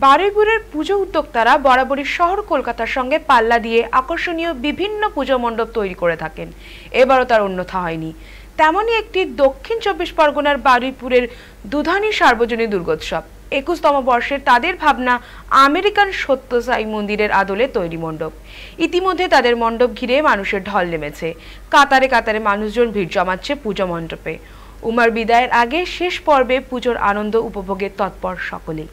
বারুইপুরের পুজো উদ্যোক্তারা বরাবরই শহর কলকাতার সঙ্গে পাল্লা দিয়ে আকর্ষণীয় বিভিন্ন পুজো মণ্ডপ তৈরি করে থাকেন। এবারও তার অন্যথা হয়নি। তেমনই একটি দক্ষিণ ২৪ পরগনার বারুইপুরের দুধানী সার্বজনীন দুর্গোৎসব ২১তম বর্ষের তাদের ভাবনা আমেরিকান সত্য সাই মন্দিরের আদলে তৈরি মণ্ডপ। ইতিমধ্যে তাদের মণ্ডপ ঘিরে মানুষের ঢল নেমেছে। কাতারে কাতারে মানুষজন ভিড় জমাচ্ছে পুজো মণ্ডপে। উমার বিদায়ের আগে শেষ পর্বে পুজোর আনন্দ উপভোগে তৎপর সকলেই।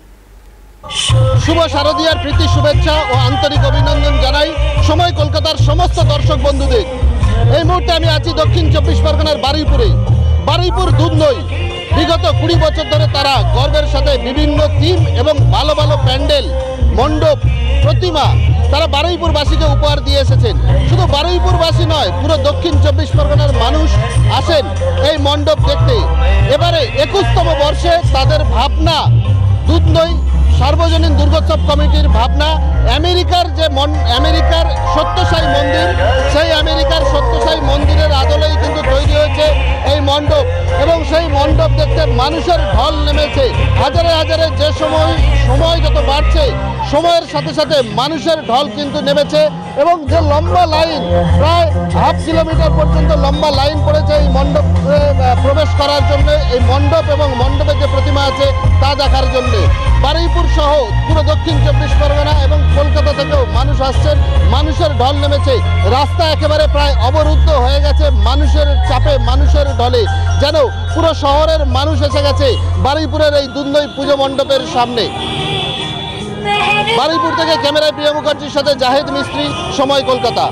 শুভ শারদীয়ার প্রীতি শুভেচ্ছা ও আন্তরিক অভিনন্দন জানাই সময় কলকাতার সমস্ত দর্শক বন্ধুদের। এই মুহূর্তে আমি আছি দক্ষিণ ২৪ পরগনার বারুইপুর দুধনই। বিগত ২০ বছর ধরে তারা গর্বের সাথে বিভিন্ন থিম এবং ভালো ভালো প্যান্ডেল, মণ্ডপ, প্রতিমা তারা বারুইপুরবাসীকে উপহার দিয়ে এসেছেন। শুধু বারুইপুরবাসী নয়, পুরো দক্ষিণ ২৪ পরগনার মানুষ আসেন এই মণ্ডপ দেখতে। এবারে ২১তম বর্ষে তাদের ভাবনা দুধনই সার্বজনীন দুর্গোৎসব কমিটির ভাবনা আমেরিকার সত্যসাই মন্দির, সেই আমেরিকার সত্যসাই মন্দিরের আদলেই কিন্তু তৈরি হয়েছে এই মণ্ডপ এবং সেই মণ্ডপ দেখতে মানুষের ঢল নেমেছে। হাজারে হাজারে যে সময় যত বাড়ছে সময়ের সাথে সাথে মানুষের ঢল কিন্তু নেমেছে এবং যে লম্বা লাইন, প্রায় হাফ কিলোমিটার পর্যন্ত লম্বা লাইন পড়েছে এই মণ্ডপ প্রবেশ করার জন্য, এই মণ্ডপ এবং মণ্ডপের যে প্রতিমা আছে তা দেখার জন্য। বারুইপুর সহ পুরো দক্ষিণ ২৪ পরগনা এবং কলকাতা থেকেও মানুষ আসছেন, মানুষের ঢল নেমেছে। রাস্তা একেবারে প্রায় অবরুদ্ধ হয়ে গেছে মানুষের চাপে, মানুষের ঢলে, যেন পুরো শহরের মানুষ এসে গেছে বারুইপুরের এই দুধনই পুজো মণ্ডপের সামনে। বারুইপুর থেকে ক্যামেরায় প্রিয় মুখার্জির সাথে জাহেদ মিস্ত্রি, সময় কলকাতা।